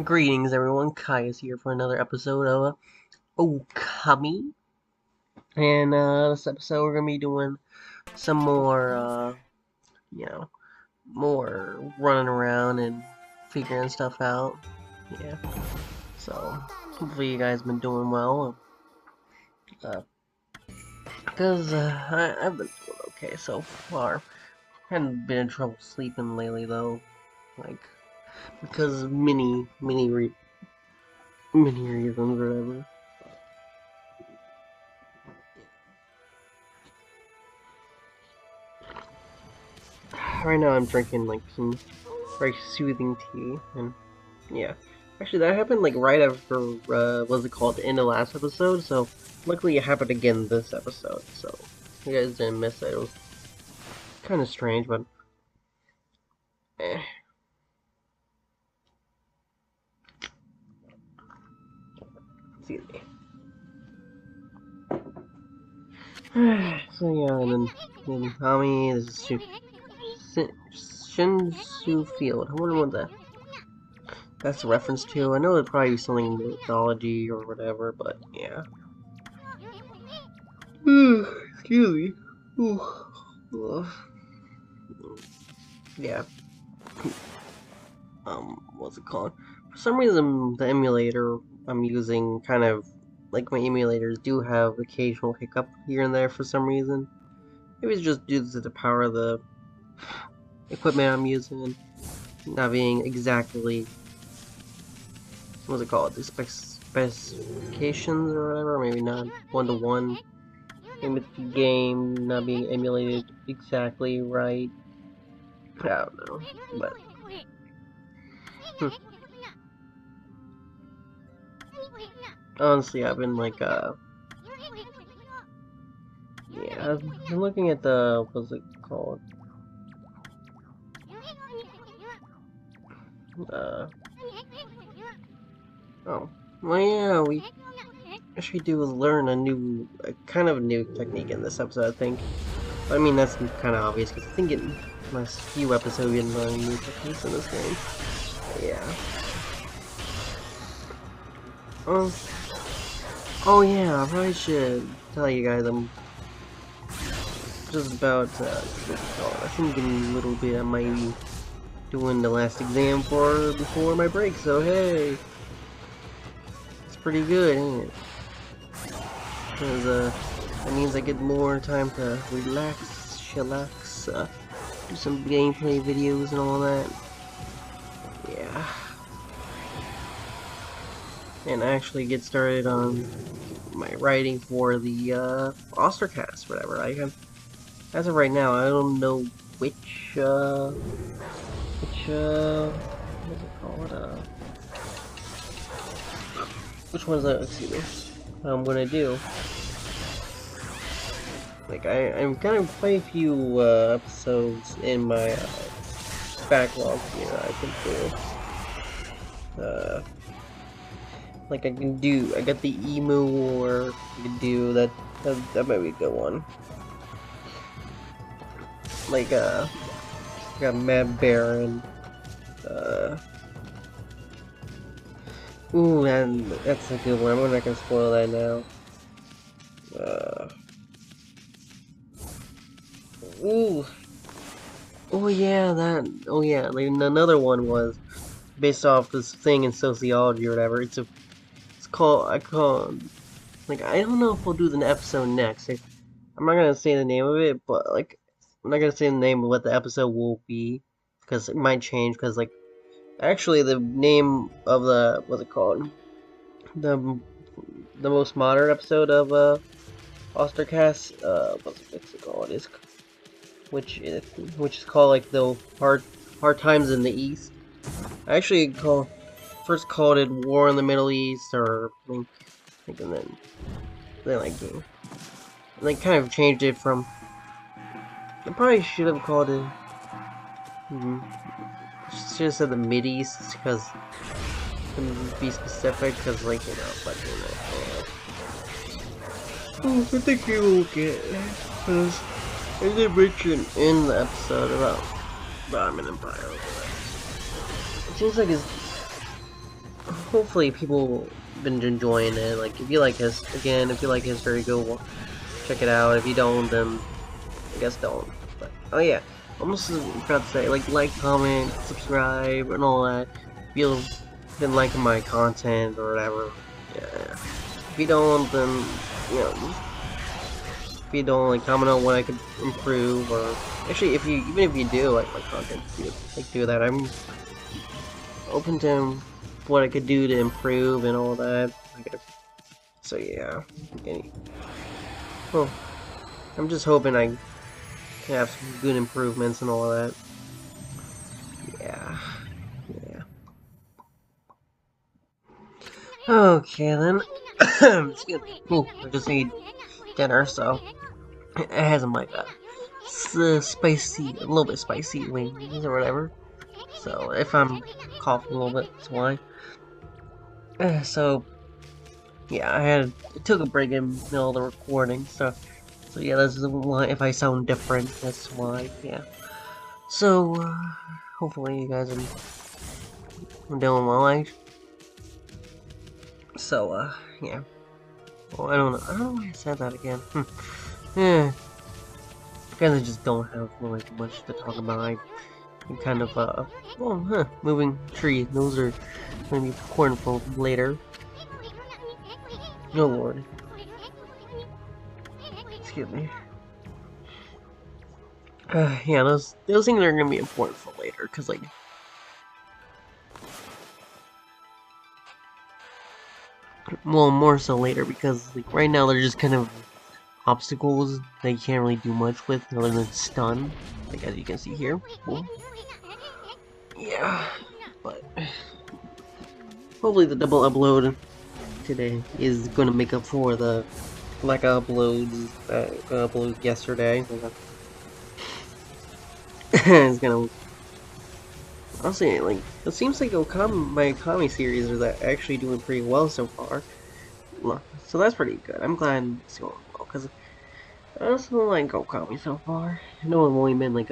Greetings everyone, Kai is here for another episode of Okami. And this episode we're gonna be doing some more you know, more running around and figuring stuff out. Yeah. So hopefully you guys been doing well. Because I've been doing okay so far. Hadn't been in trouble sleeping lately though. Like because of many reasons or whatever. Right now I'm drinking like some very soothing tea, and yeah. Actually, that happened like right after, what's it called, the end of last episode, so luckily it happened again this episode, so you guys didn't miss it. It was kind of strange, but eh. Excuse me. So yeah, and then Tommy, this is Shinsu Field. I wonder what that's a reference to. I know it'd probably be something mythology or whatever, but yeah. Excuse me. Ooh. Yeah. What's it called? For some reason, the emulator I'm using kind of, like my emulators do have occasional hiccup here and there for some reason. Maybe it's just due to the power of the equipment I'm using not being exactly, what's it called, the specifications or whatever, maybe not one-to-one. Maybe the game not being emulated exactly right. I don't know, but honestly, I've been like, yeah, I've been looking at the, what's it called? Oh, well, yeah, we actually do learn a kind of new technique in this episode, I think. I mean, that's kind of obvious, because I think in the last few episodes we've been learning new techniques in this game. Yeah. Oh yeah, I probably should tell you guys I'm just about, I think in a little bit I might be doing the last exam before my break, so hey! It's pretty good, ain't it? Because, that means I get more time to relax, chillax, do some gameplay videos and all that. Yeah. And actually get started on my writing for the, Ostercast, whatever. As of right now, I don't know which, what's it called, which one's that, excuse me, I'm gonna do. Like, I'm kind of quite a few, episodes in my, backlog here I can do. Like I got the emu, or I can do that might be a good one. Like, I got Mad Baron, ooh, that's a good one. I'm not gonna spoil that now. Ooh. Oh yeah, like another one was based off this thing in sociology or whatever. It's called, like, I don't know if we'll do the episode next. I'm not gonna say the name of it, but like, I'm not gonna say the name of what the episode will be, because it might change, because like, actually the name of the, what's it called? The most modern episode of, Ostercast, what's it called? Which is called like the hard times in the East. I actually first called it War in the Middle East, or and then like kind of changed it from. I probably should have called it. Should have said the Mid East, because to be specific, because like, you know, but I think you will get it, because I did mention in the episode about Roman Empire. It seems like hopefully people been enjoying it. Like, if you like his, again, if you like history, go check it out. If you don't, then I guess don't. But oh yeah, almost forgot to say, like, comment, subscribe, and all that. If you've been liking my content or whatever, yeah. If you don't, then you know, if you don't, like, comment on what I could improve, or actually, if you even if you do like my content, do that. I'm open to what I could do to improve and all that. So yeah, well, I'm just hoping I can have some good improvements and all that. Yeah, yeah. Okay then. Excuse me. Ooh, I just ate dinner, so it has like spicy, a little bit spicy wings or whatever. So if I'm coughing a little bit, that's why. So yeah, I took a break in the middle of the recording, so yeah, that's why. If I sound different, that's why. Yeah. So hopefully you guys are doing well. So yeah. Well, I don't know. I don't know why I said that again. Yeah. Guys, I just don't have really much to talk about. I'm kind of moving trees. Those are gonna be important for later. Oh lord. Excuse me. Yeah, those things are gonna be important for later, cause like, well, more so later, because like right now they're just kind of obstacles that you can't really do much with other than stun, like as you can see here. Cool. Yeah, but hopefully the double upload today is gonna make up for the lack of uploads that I uploaded yesterday. It's gonna honestly, like, it seems like my Okami series are actually doing pretty well so far. So that's pretty good. I'm glad it's going well, because I also like Okami so far. I know I've only been like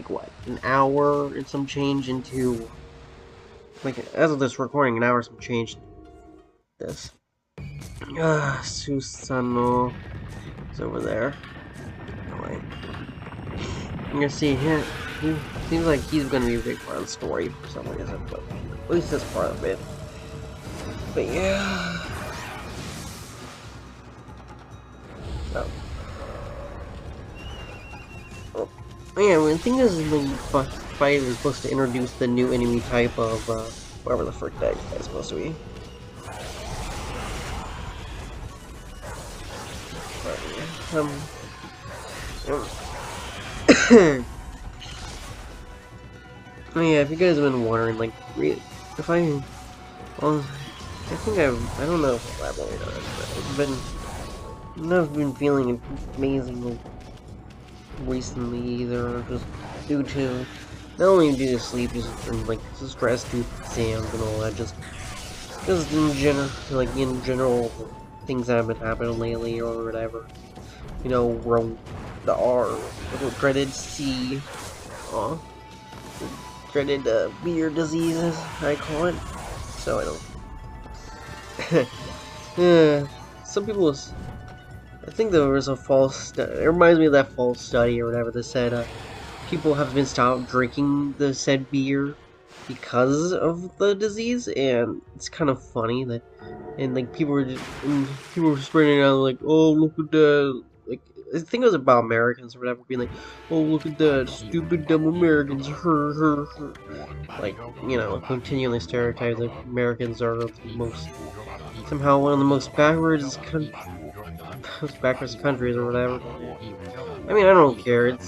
what, an hour and some change into, like, as of this recording, an hour and some change this. Susano is over there. Oh, wait. You can see him. He seems like he's gonna be a big part of the story for some reason, but at least that's part of it. But yeah. So. Oh. Yeah, I think this is the fight is supposed to introduce the new enemy type of whatever the frick that is supposed to be. But, yeah, oh yeah, if you guys have been wondering, like, if I, well, I think I don't know if I've elaborated on it, but I've been feeling amazing recently, either just due to, not only due to sleep, just like stress due to exams and all that, just in general, things that have been happening lately or whatever. You know, the R, the dreaded C, dreaded beer diseases, I call it. So I don't. Some people. I think there was a false. It reminds me of that false study or whatever that said people have been stopped drinking the said beer because of the disease, and it's kind of funny that, and like people were spreading out like, oh look at that, like I think it was about Americans or whatever, being like, oh look at that stupid dumb Americans, her, like, you know, continually stereotypes that Americans are the most, somehow one of the most backwards countries or whatever. I mean, I don't care. It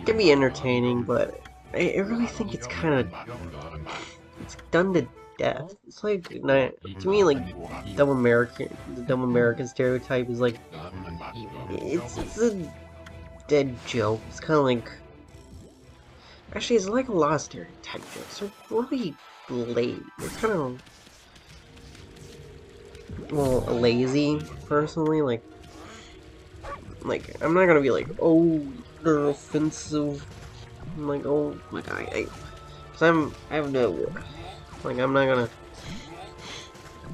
can be entertaining, but I really think it's kind of, it's done to death. It's like, to me, like, the dumb American stereotype is like, it's a dead joke. It's kind of like, actually, it's like a lot of stereotype jokes. They're really lame. They're kind of, well, lazy, personally. Like, I'm not gonna be like, oh, they're offensive. I'm like, oh, like, I have no, like, I'm not gonna,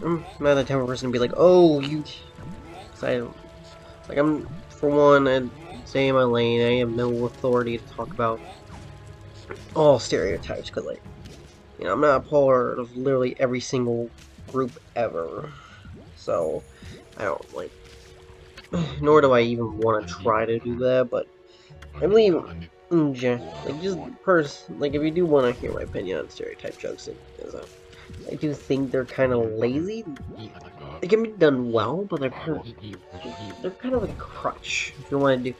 I'm not the type of person to be like, oh, you, cause I don't, like, I'm, for one, I'd stay in my lane. I have no authority to talk about all stereotypes, cause, like, you know, I'm not a part of literally every single group ever. So, I don't, like, nor do I even want to try to do that, but I believe, like, just like, if you do want to hear my opinion on stereotype jokes, I do think they're kind of lazy. They can be done well, but they're kind of a crutch if you want to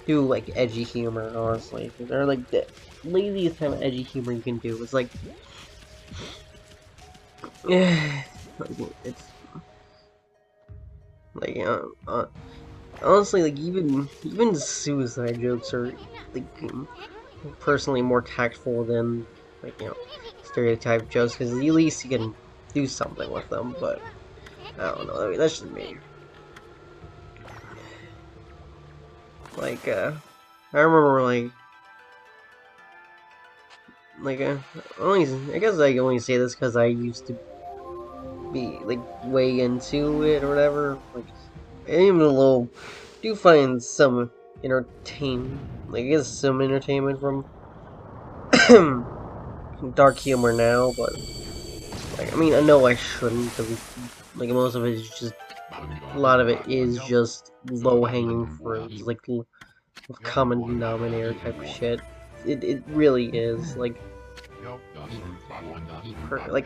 do like edgy humor. Honestly, they're like the laziest type of edgy humor you can do. It's like, it's like honestly, like even suicide jokes are like personally more tactful than like stereotype jokes because at least you can do something with them. But I don't know. I mean, that's just me. Like I remember only I guess I only say this because I used to be like way into it or whatever. Like even a little do find some like I guess some entertainment from dark humor now, but like I mean I know I shouldn't because like most of it is just a lot of it is just low hanging fruit, like common denominator type of shit. It really is like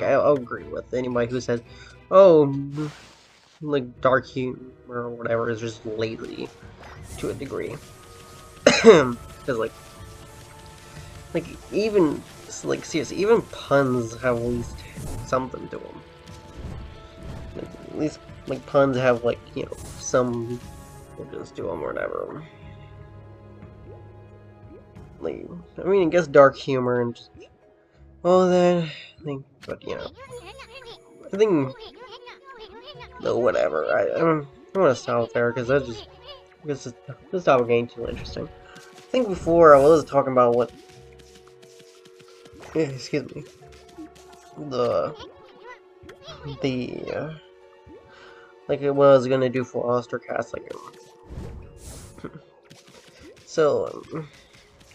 I'll agree with anybody who says, "Oh, like dark humor or whatever is just lazy to a degree," because like even like seriously, even puns have at least something to them. Like, at least like puns have like some just to them or whatever. Like I mean, I guess dark humor and just all that. But I think no, whatever. I want to stop there because that's just because this topic getting too interesting. I think before I was talking about what, excuse me, the like what I was gonna do for Ostercast, like so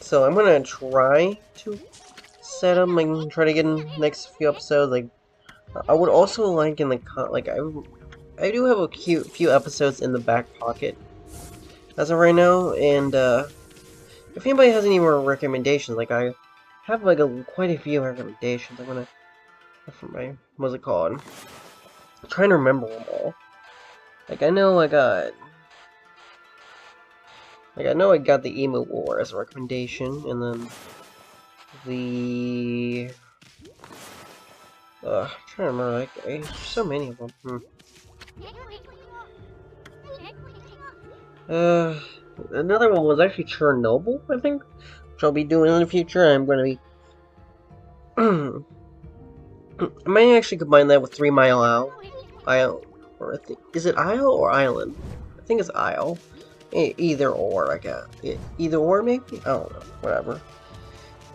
so I'm gonna try to set up like try to get in the next few episodes. Like I would also like in the like I do have a few episodes in the back pocket as of right now, and if anybody has any more recommendations, like I have like quite a few recommendations. I'm gonna for my what's it called? I'm trying to remember them all. Like I know I got the Emu War as a recommendation, and then the I'm trying to remember. Like there's so many of them. Another one was actually Chernobyl, I think, which I'll be doing in the future. I'm gonna be. I might actually combine that with 3 Mile Isle, or I think is it Isle or Island? I think it's Isle. Either or, I guess. Either or, maybe? I don't know. Whatever.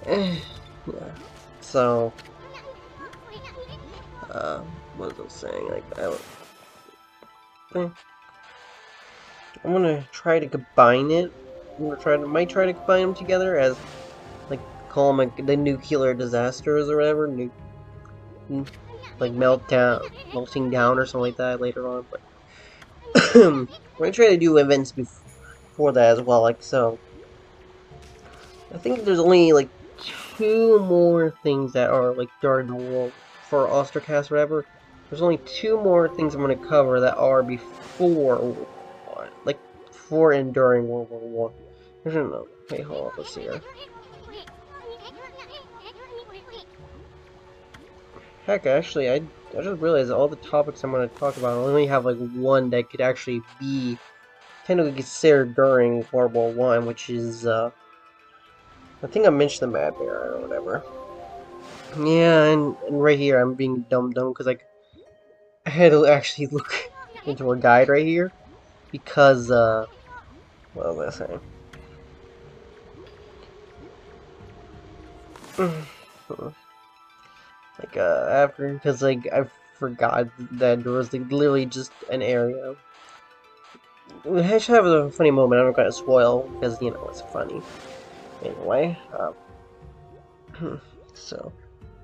Yeah. So, what was I saying? Like, I'm gonna try to combine it. Might try to combine them together as, like, call them like the nuclear disasters or whatever. Like melting down or something like that later on. But we're gonna try to do events before that as well. Like so, I think there's only like 2 more things that are like during the war for Ostercast or whatever. There's only 2 more things I'm gonna cover that are before World War One, like before and during World War One. I don't know. Wait, hold on, let's see here. Heck, actually, I just realized all the topics I'm gonna talk about, I only have like one that could actually be technically considered during World War One, which is I think I mentioned the Mad Bear or whatever. Yeah, and right here I'm being dumb because like I had to actually look into a guide right here because what was I saying? Like after, because like I forgot that there was like literally just an area. I should have a funny moment. I'm not gonna spoil because you know it's funny. Anyway, so,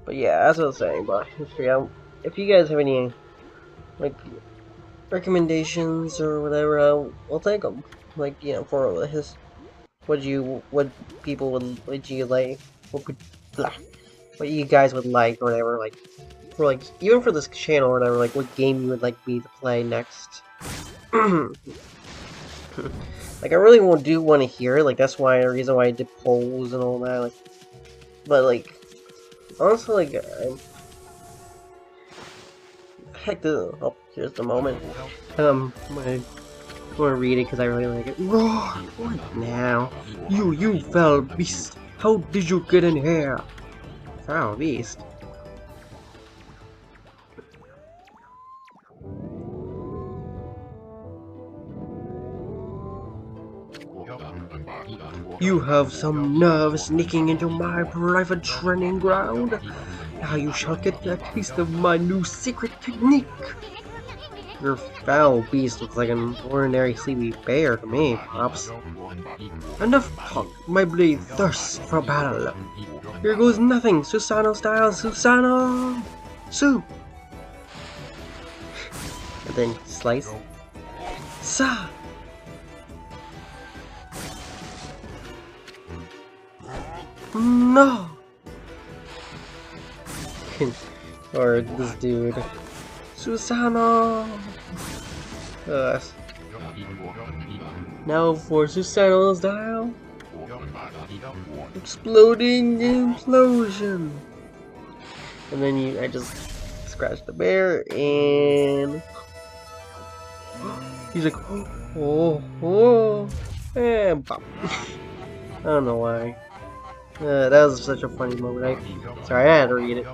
but yeah, as I was saying, but if you guys have any like recommendations or whatever, I'll take them. Like you know, for his what people would you like, what would, blah, what you guys would like or whatever, like for like even for this channel or whatever, like what game you would like me to play next. Like I really do want to hear it. Like that's why the reason why I did polls and all that. Like, but like honestly, like heck, oh, here's the moment. I'm gonna read it because I really like it. Roar! What now? You foul beast! How did you get in here? Foul beast. You have some nerve sneaking into my private training ground. Now you shall get a taste of my new secret technique. Your foul beast looks like an ordinary sleepy bear to me, Pops. Enough talk, my blade thirsts for battle. Here goes nothing, Susano style, Susano! Sue! And then slice. Sa! No! Or this dude. Susano! Now for Susano's dial. Exploding implosion. And then I just scratch the bear and he's like, oh, and pop. I don't know why. That was such a funny moment. Sorry, I had to read it.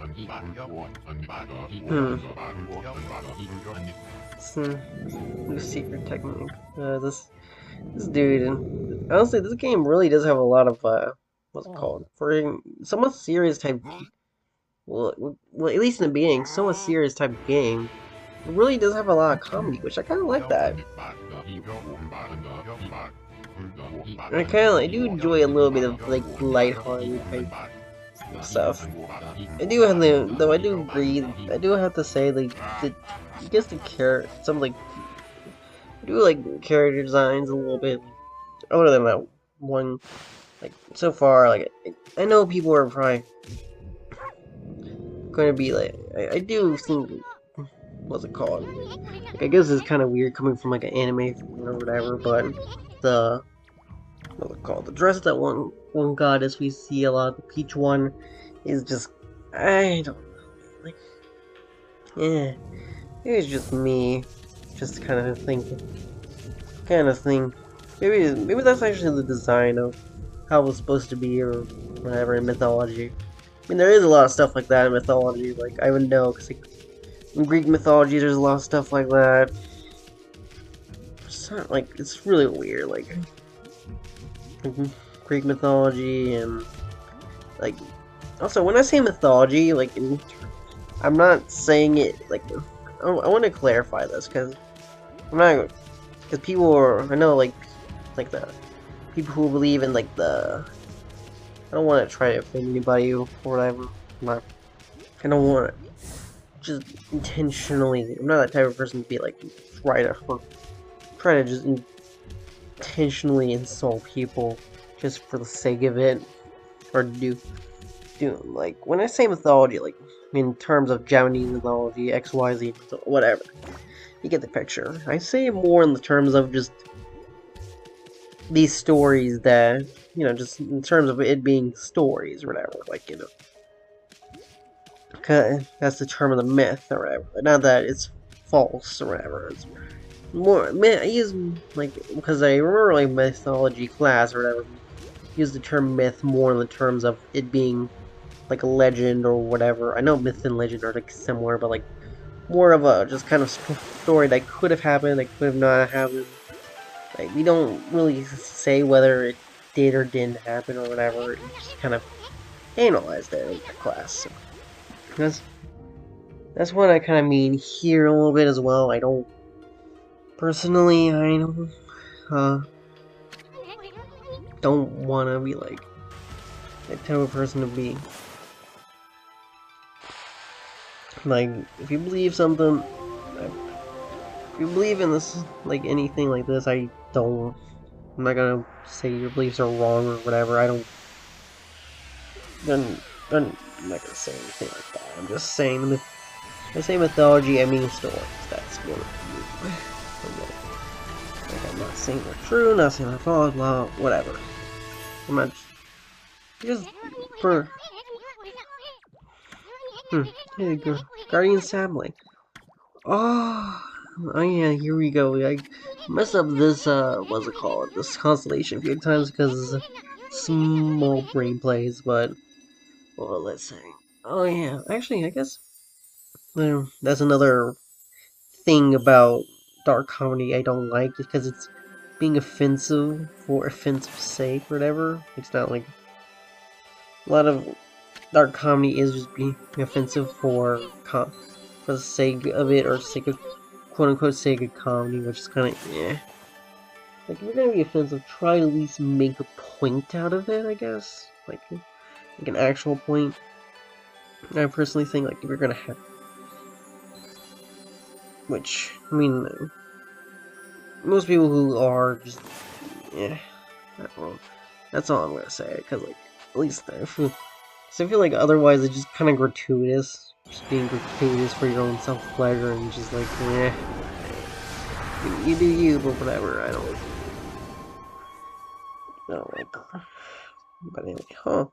New secret technique. This dude, and honestly, this game really does have a lot of what's it called? For somewhat serious type. Well, at least in the beginning, somewhat serious type of game. It really does have a lot of comedy, which I kind of like that. And I do enjoy a little bit of like lighthearted type stuff. I do have though I do agree. I do have to say like I guess some like I do like character designs a little bit. Other than that one, like so far, like I know people are probably going to be like I do think what's it called? Like, I guess it's kind of weird coming from like an anime or whatever, but the what's it called? The dress that one goddess we see a lot. The peach one is just I don't know, like yeah, it's just me, just kind of thinking, maybe that's actually the design of how it was supposed to be or whatever in mythology. I mean, there is a lot of stuff like that in mythology. Like I would know because like, in Greek mythology, there's a lot of stuff like that. It's not like it's really weird. Like Greek mythology and like also when I say mythology, like I'm not saying it like I want to clarify this because I'm not because people are I know like the people who believe in like the I don't want to try to offend anybody or whatever. I don't want to just intentionally. I'm not that type of person to be like try to just intentionally insult people just for the sake of it, or do like when I say mythology, like in terms of Japanese mythology, XYZ, whatever. You get the picture. I say it more in the terms of just these stories that just in terms of it being stories or whatever, like that's the term of the myth or whatever. Not that it's false or whatever. It's more man. I use like because I remember like mythology class or whatever. Use the term myth more in the terms of it being like a legend or whatever. I know myth and legend are like similar, but like more of a just kind of story that could have happened, that could have not happened. Like we don't really say whether it did or didn't happen or whatever. We just kind of analyzed it in the class. So. That's that's what I kind of mean here a little bit as well. I don't personally, uh don't want to be like that type of person to be like if you believe something, if you believe in this like anything like this, I'm not gonna say your beliefs are wrong or whatever. I don't. Then, I'm not gonna say anything like that. I'm just saying, when I say mythology, I mean stories. That's what I mean. Like, I'm not saying they're true, not saying they're false, blah, whatever. I'm not just for. Here you go, Guardian Sabling. Oh yeah, here we go. I messed up this, what's it called? This constellation a few times because small brain plays, but, well, let's see. Oh yeah, actually, I guess that's another thing about dark comedy I don't like, because it's being offensive for offensive sake or whatever. It's not like a lot of dark comedy is just being offensive for the sake of it, or sake of quote unquote sake of comedy, which is kind of like if you're gonna be offensive, try to at least make a point out of it, I guess. Like an actual point. I personally think like if you're gonna have, which I mean, most people who are just well, that's all I'm gonna say, because like at least because I feel like otherwise it's just kind of gratuitous, just being gratuitous for your own self pleasure and just like you do you, but whatever. I don't like. But anyway, huh?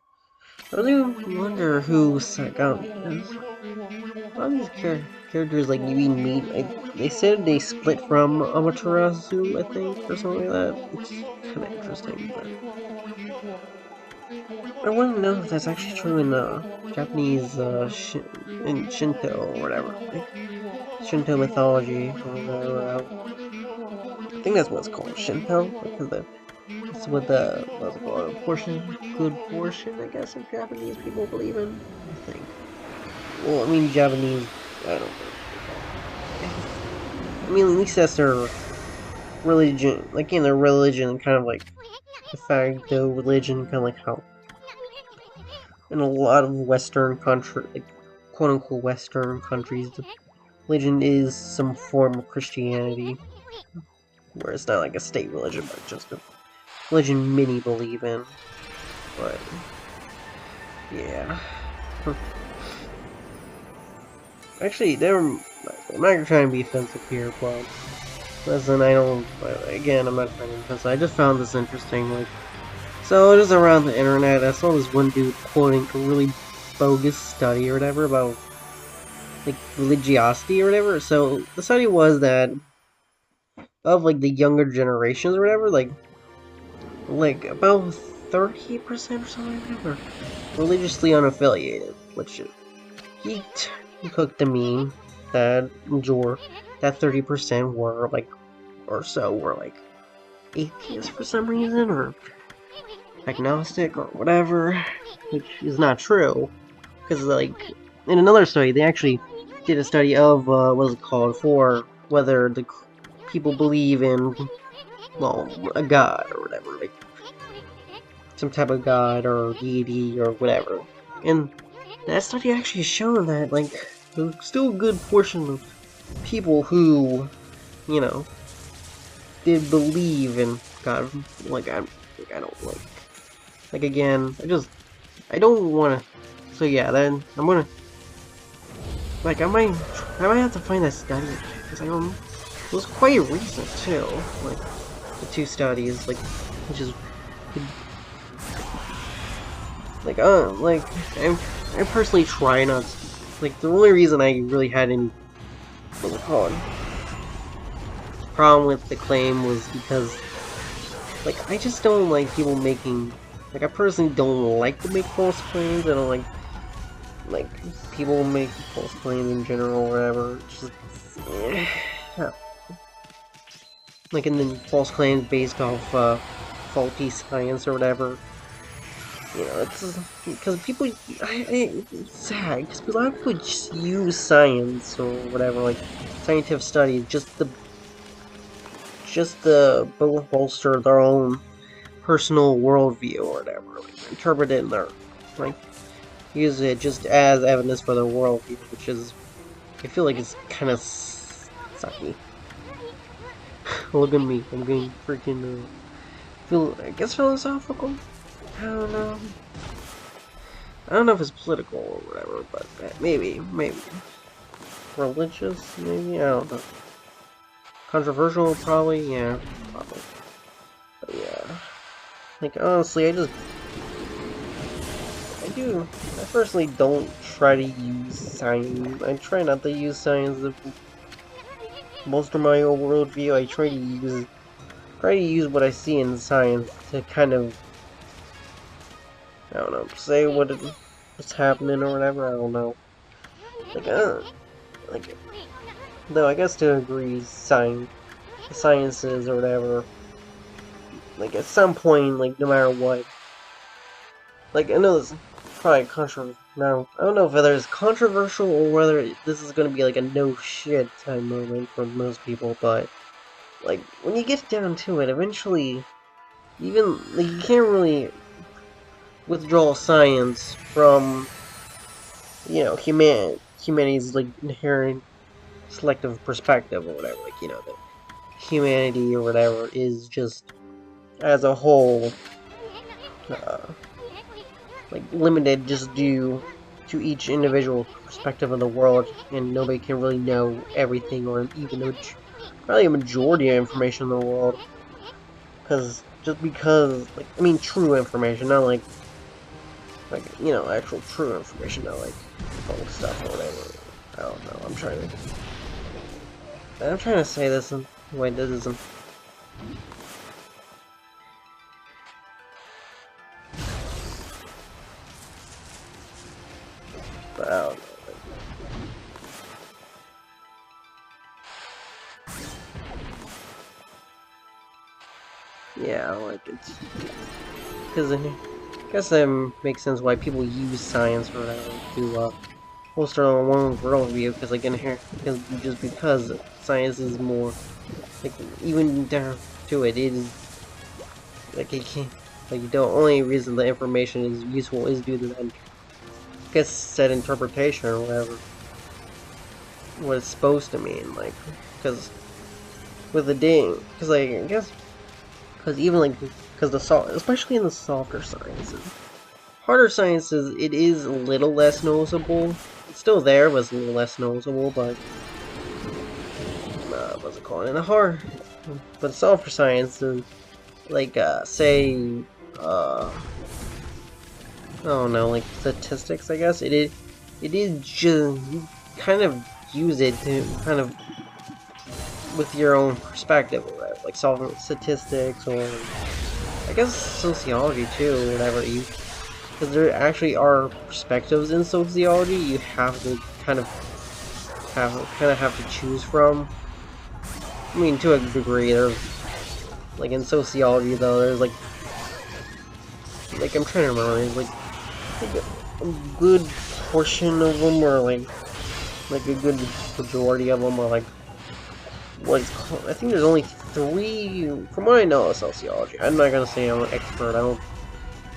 I really wonder who Sagami is. All these characters like you meet, they said they split from Amaterasu, I think, or something like that. It's kind of interesting, but I want to know if that's actually true in Japanese in Shinto or whatever, like Shinto mythology or whatever. I think that's what it's called, Shinto, because that's what the what's it called, good portion, I guess, of Japanese people believe in. I think. Well, I mean, Japanese, I don't know. I mean, at least that's their religion, like in their religion, kind of like de facto religion, kind of like how in a lot of Western country, like quote unquote Western countries, the religion is some form of Christianity, where it's not like a state religion, but just a religion many believe in. But yeah, actually, I'm not trying to be offensive here, but listen, I don't. Again, I'm not trying to be offensive. I just found this interesting, like. So, just around the internet, I saw this one dude quoting a really bogus study or whatever about, like, religiosity or whatever. So, the study was that, of, like, the younger generations or whatever, like about 30% or something like that, were religiously unaffiliated, which he took to mean that that 30% were, like, or so, were, like, atheists for some reason, or agnostic or whatever, which is not true, because like in another study they actually did a study of what was it called, for whether the people believe in, well, a god or whatever, like some type of god or deity or whatever, and that study actually showed that like there's still a good portion of people who, you know, did believe in God. I don't like again, I don't want to. So yeah, then I'm gonna like I might have to find that study because I don't. It was quite recent too. Like the two studies, like which is like I personally try not to, like the only reason I really had any what's it called problem with the claim was because like I just don't like people making, like I personally don't like to make false claims. I don't like people make false claims in general or whatever. Just like, and then false claims based off faulty science or whatever. you know, it's because people, it's sad because a lot of people just use science or whatever, like scientific studies, just to bolster their own personal worldview or whatever, like interpret it in their, like use it just as evidence for their worldview, which is, I feel like it's kind of sucky. Look at me, I'm getting freaking I guess philosophical. I don't know. I don't know if it's political or whatever, but maybe religious, maybe I don't know. Controversial, probably, yeah, probably. But yeah, like honestly, I personally don't try to use science. I try not to use science to bolster my own worldview. I try to use what I see in science to kind of, I don't know, say what's happening or whatever. I don't know. Like, like, though I guess to agree, sciences or whatever. Like at some point, like no matter what. Like I know this is probably controversial. Now I don't know whether it's controversial or whether this is gonna be like a no shit time moment for most people, but like when you get down to it, eventually, even like you can't really withdraw science from humanity's like inherent selective perspective or whatever. Like that humanity or whatever is just as a whole uh, like limited just due to each individual perspective of the world, and nobody can really know everything or even probably a majority of information in the world. Because like I mean true information, not like actual true information, not like old stuff or whatever. I don't know. I'm trying to say this in a way that isn't. But I don't know. Yeah, like it's because I guess that makes sense why people use science or whatever to bolster their own worldview. Because like in here, because science is more like even down to it is like it can't like the only reason the information is useful is due to that I guess said interpretation or whatever what it's supposed to mean like because with the ding because like I guess because even like because especially in the softer sciences. Harder sciences, it is a little less noticeable. It's still there, but it's a little less noticeable, but what's it called? In the but softer sciences, like, say, I don't know, like statistics, I guess, it is just, you kind of use it to kind of, with your own perspective, right? Like solving statistics, or, I guess sociology too, or whatever, because there actually are perspectives in sociology you have to have to choose from. I mean, to a degree, there's like in sociology though, there's like I'm trying to remember, there's like a good portion of them, or like a good majority of them are like what's called. I think there's only 3, from what I know of sociology. I'm not gonna say I'm an expert. I don't.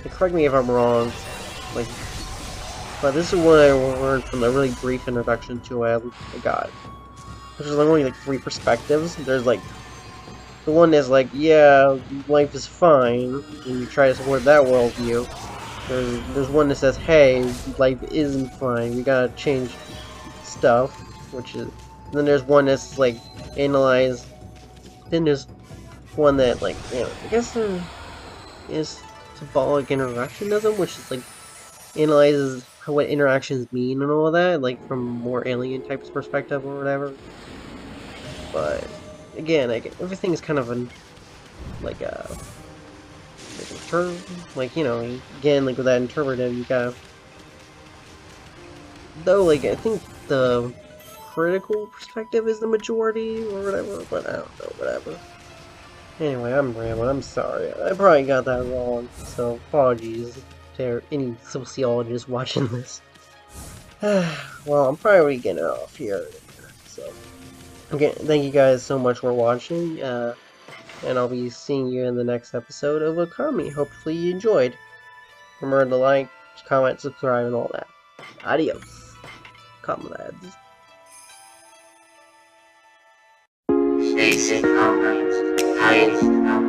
Correct me if I'm wrong. Like, but this is what I learned from the really brief introduction to it I got. There's only like 3 perspectives. There's like the one that's like, yeah, life is fine, and you try to support that worldview. There's one that says, hey, life isn't fine. We gotta change stuff, which is. Then there's one that's like analyze. Then there's one that like I guess there is symbolic interactionism, which is like analyzes what interactions mean and all that, like from more alien types perspective or whatever. But again, everything is kind of like a term, like again, like with that interpretive, you gotta. Though, like I think the critical perspective is the majority or whatever, but I don't know, whatever. Anyway, I'm rambling. I'm sorry. I probably got that wrong, so apologies. there any sociologists watching this. Well, I'm probably getting off here. So, again, thank you guys so much for watching. And I'll be seeing you in the next episode of Okami. Hopefully you enjoyed. Remember to like, comment, subscribe, and all that. Adios, comrades. Stay safe, comrades. Hide.